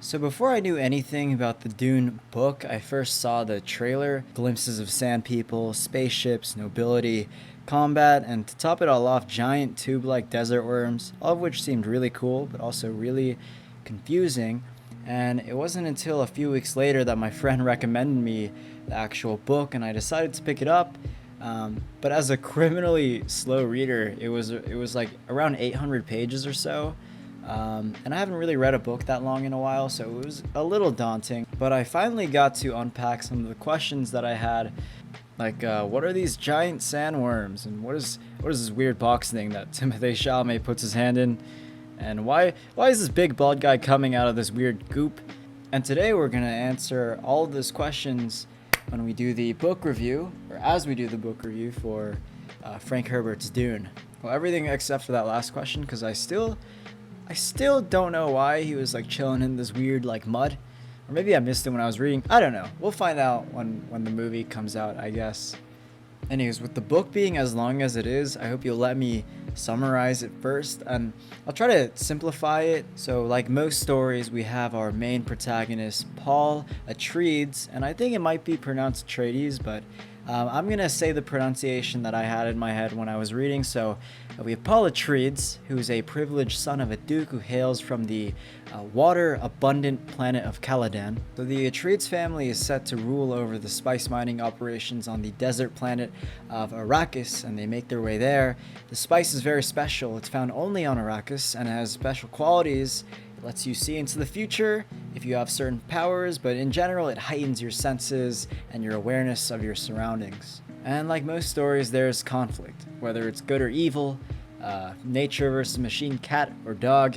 So before I knew anything about the Dune book, I first saw the trailer, glimpses of sand people, spaceships, nobility, combat, and to top it all off, giant tube-like desert worms, all of which seemed really cool, but also really confusing. And it wasn't until a few weeks later that my friend recommended me the actual book, and I decided to pick it up. But as a criminally slow reader, it was like around 800 pages or so, and I haven't really read a book that long in a while, so it was a little daunting. But I finally got to unpack some of the questions that I had, like what are these giant sandworms, and what is this weird box thing that Timothée Chalamet puts his hand in, and why is this big bald guy coming out of this weird goop? And today we're gonna answer all of those questions when we do the book review, or as we do the book review for Frank Herbert's Dune. Well, everything except for that last question, because I still don't know why he was like chilling in this weird like mud. Or maybe I missed it when I was reading. I don't know. We'll find out when the movie comes out, I guess. Anyways, with the book being as long as it is, I hope you'll let me summarize it first, and I'll try to simplify it. So, like most stories, we have our main protagonist, Paul Atreides, and I think it might be pronounced Atreides, but I'm gonna say the pronunciation that I had in my head when I was reading. So we have Paul Atreides, who's a privileged son of a duke who hails from the water-abundant planet of Caladan. So the Atreides family is set to rule over the spice mining operations on the desert planet of Arrakis, and they make their way there. The spice is very special. It's found only on Arrakis and has special qualities. It lets you see into the future if you have certain powers, but in general it heightens your senses and your awareness of your surroundings. And like most stories, there's conflict, whether it's good or evil, nature versus machine, cat or dog,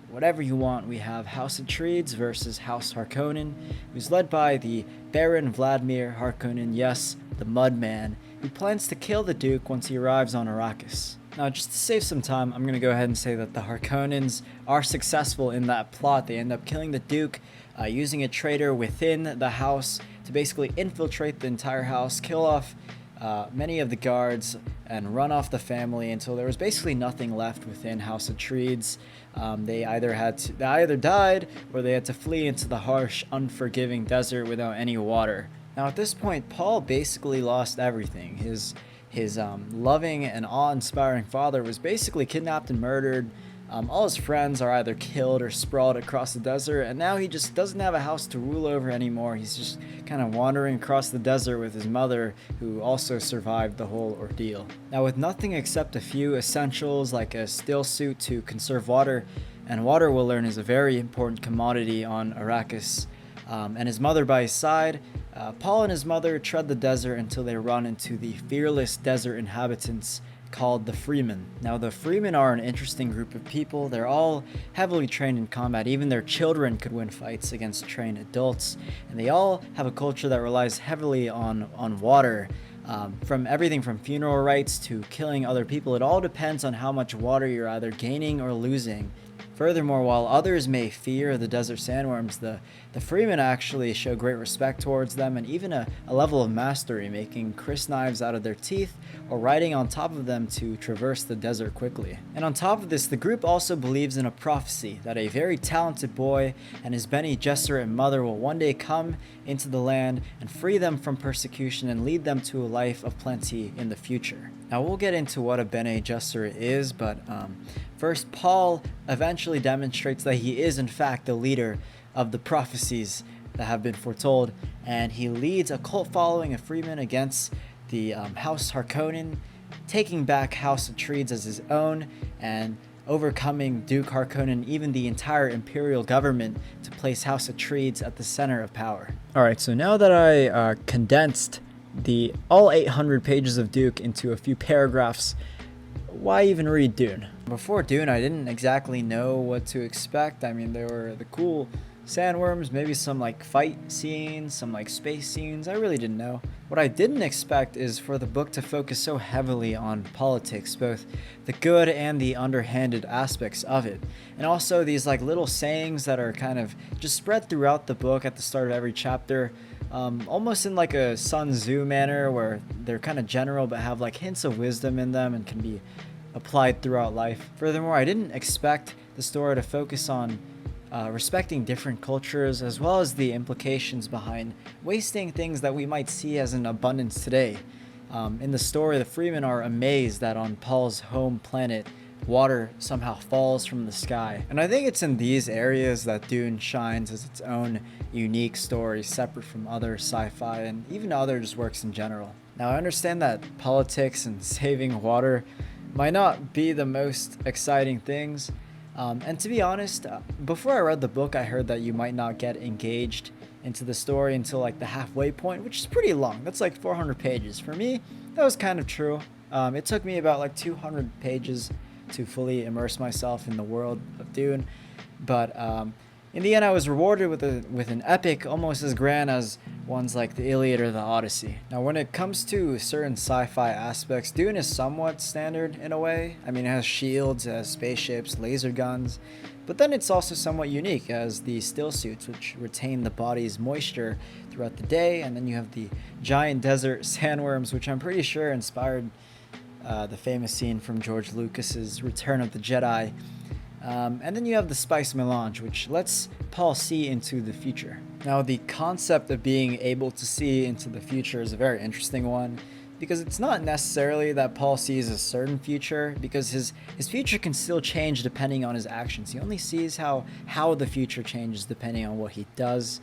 whatever you want. We have House Atreides versus House Harkonnen, who's led by the Baron Vladimir Harkonnen, yes, the Mudman, who plans to kill the Duke once he arrives on Arrakis. Now, just to save some time, I'm going to go ahead and say that the Harkonnens are successful in that plot. They end up killing the Duke, using a traitor within the house to basically infiltrate the entire house, kill off many of the guards, and run off the family until there was basically nothing left within House Atreides. They either died or they had to flee into the harsh, unforgiving desert without any water. Now, at this point, Paul basically lost everything. His loving and awe-inspiring father was basically kidnapped and murdered. All his friends are either killed or sprawled across the desert, and now he just doesn't have a house to rule over anymore. He's just kind of wandering across the desert with his mother, who also survived the whole ordeal. Now, with nothing except a few essentials like a still suit to conserve water, and water, we'll learn, is a very important commodity on Arrakis, and his mother by his side, Paul and his mother tread the desert until they run into the fearless desert inhabitants called the Fremen. Now, the Fremen are an interesting group of people. They're all heavily trained in combat. Even their children could win fights against trained adults, and they all have a culture that relies heavily on water. From everything from funeral rites to killing other people, it all depends on how much water you're either gaining or losing. Furthermore, while others may fear the desert sandworms, the Fremen actually show great respect towards them, and even a level of mastery, making crysknives out of their teeth or riding on top of them to traverse the desert quickly. And on top of this, the group also believes in a prophecy that a very talented boy and his Bene Gesserit mother will one day come into the land and free them from persecution and lead them to a life of plenty in the future. Now, we'll get into what a Bene Gesserit is, but first, Paul eventually demonstrates that he is in fact the leader of the prophecies that have been foretold, and he leads a cult following of Fremen against the House Harkonnen, taking back House Atreides as his own and overcoming Duke Harkonnen, even the entire imperial government, to place House Atreides at the center of power. Alright, so now that I condensed all 800 pages of Duke into a few paragraphs, why even read Dune? Before Dune, I didn't exactly know what to expect. I mean, there were the cool sandworms, maybe some like fight scenes, some like space scenes. I really didn't know. What I didn't expect is for the book to focus so heavily on politics, both the good and the underhanded aspects of it. And also these like little sayings that are kind of just spread throughout the book at the start of every chapter. Almost in like a Sun Tzu manner, where they're kind of general but have like hints of wisdom in them and can be applied throughout life. Furthermore, I didn't expect the story to focus on respecting different cultures, as well as the implications behind wasting things that we might see as an abundance today. In the story, the Fremen are amazed that on Paul's home planet, water somehow falls from the sky. And I think it's in these areas that Dune shines as its own unique story, separate from other sci-fi and even other just works in general. Now, I understand that politics and saving water might not be the most exciting things. And to be honest, before I read the book, I heard that you might not get engaged into the story until like the halfway point, which is pretty long. That's like 400 pages. For me, that was kind of true. It took me about like 200 pages to fully immerse myself in the world of Dune. But in the end, I was rewarded with an epic almost as grand as ones like the Iliad or the Odyssey. Now, when it comes to certain sci-fi aspects, Dune is somewhat standard in a way. I mean, it has shields, it has spaceships, laser guns, but then it's also somewhat unique as the still suits, which retain the body's moisture throughout the day, and then you have the giant desert sandworms, which I'm pretty sure inspired the famous scene from George Lucas's Return of the Jedi. And then you have the spice melange, which lets Paul see into the future. Now, the concept of being able to see into the future is a very interesting one, because it's not necessarily that Paul sees a certain future, because his future can still change depending on his actions. He only sees how the future changes depending on what he does.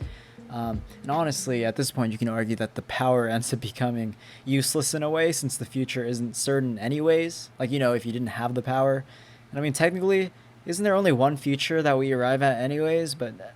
And honestly, at this point, you can argue that the power ends up becoming useless in a way, since the future isn't certain anyways. Like, if you didn't have the power. And I mean, technically, isn't there only one future that we arrive at anyways? But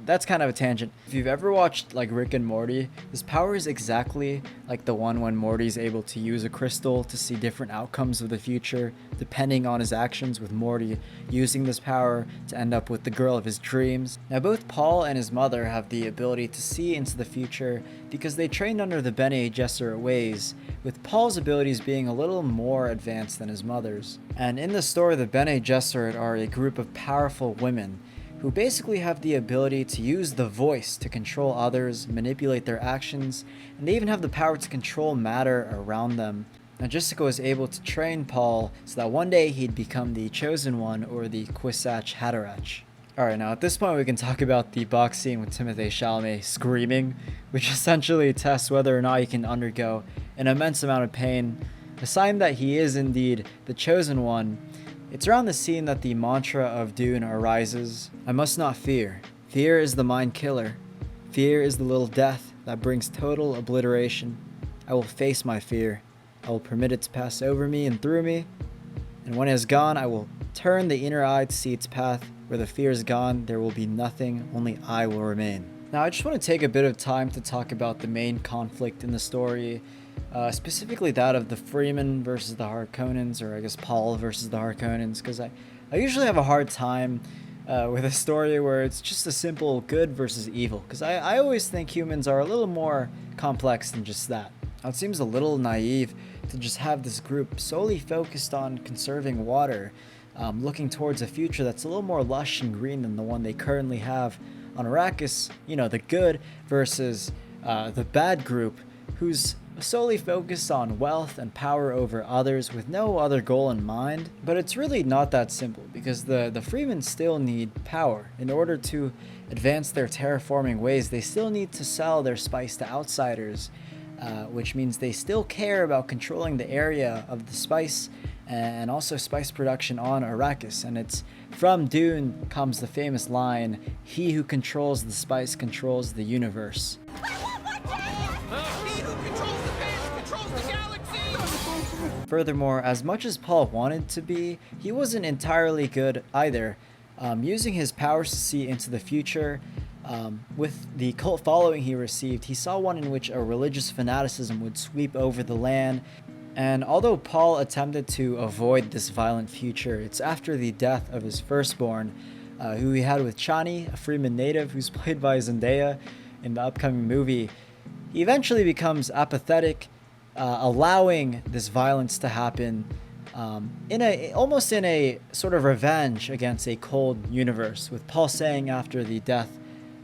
that's kind of a tangent. If you've ever watched like Rick and Morty, this power is exactly like the one when Morty's able to use a crystal to see different outcomes of the future depending on his actions, with Morty using this power to end up with the girl of his dreams. Now, both Paul and his mother have the ability to see into the future because they trained under the Bene Gesserit ways, with Paul's abilities being a little more advanced than his mother's. And in the story, the Bene Gesserit are a group of powerful women who basically have the ability to use the voice to control others, manipulate their actions, and they even have the power to control matter around them. Now, Jessica was able to train Paul so that one day he'd become the Chosen One, or the Kwisatz Haderach. Alright, now at this point we can talk about the box scene with Timothée Chalamet screaming, which essentially tests whether or not he can undergo an immense amount of pain, a sign that he is indeed the Chosen One. It's around the scene that the mantra of Dune arises. I must not fear. Fear is the mind killer. Fear is the little death that brings total obliteration. I will face my fear. I will permit it to pass over me and through me. And when it is gone, I will turn the inner eye to see its path. Where the fear is gone, there will be nothing, only I will remain. Now, I just want to take a bit of time to talk about the main conflict in the story, specifically that of the Fremen versus the Harkonnens, or I guess Paul versus the Harkonnens, because I usually have a hard time with a story where it's just a simple good versus evil, because I always think humans are a little more complex than just that. Now, it seems a little naive to just have this group solely focused on conserving water, looking towards a future that's a little more lush and green than the one they currently have on Arrakis, the good versus the bad group, who's solely focused on wealth and power over others with no other goal in mind. But it's really not that simple, because the Fremen still need power. In order to advance their terraforming ways, they still need to sell their spice to outsiders, which means they still care about controlling the area of the spice and also spice production on Arrakis. And it's from Dune comes the famous line, "He who controls the spice controls the universe." Furthermore, as much as Paul wanted to be, he wasn't entirely good either. Using his powers to see into the future, with the cult following he received, he saw one in which a religious fanaticism would sweep over the land. And although Paul attempted to avoid this violent future, it's after the death of his firstborn, who he had with Chani, a Fremen native who's played by Zendaya in the upcoming movie. He eventually becomes apathetic, allowing this violence to happen, almost in a sort of revenge against a cold universe, with Paul saying after the death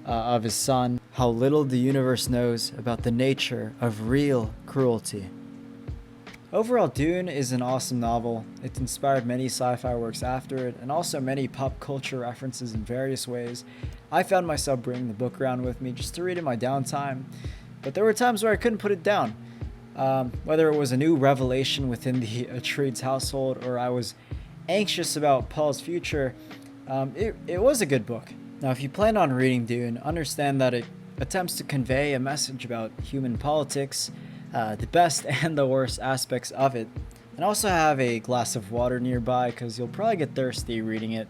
of his son, "How little the universe knows about the nature of real cruelty." Overall, Dune is an awesome novel. It inspired many sci fi works after it, and also many pop culture references in various ways. I found myself bringing the book around with me just to read in my downtime, but there were times where I couldn't put it down. Whether it was a new revelation within the Atreides household or I was anxious about Paul's future, it was a good book. Now, if you plan on reading Dune, understand that it attempts to convey a message about human politics, the best and the worst aspects of it, and also have a glass of water nearby because you'll probably get thirsty reading it.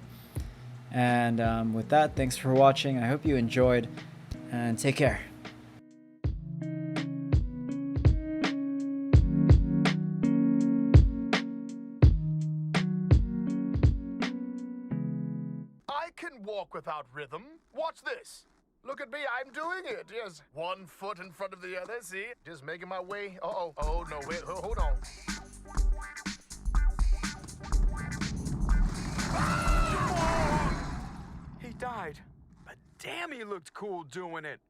And with that, thanks for watching. I hope you enjoyed, and take care. I can walk without rhythm. Watch this. Look at me, I'm doing it. Yes, one foot in front of the other, see? Just making my way. Uh-oh. Oh, no, wait, hold on. He died, but damn, he looked cool doing it.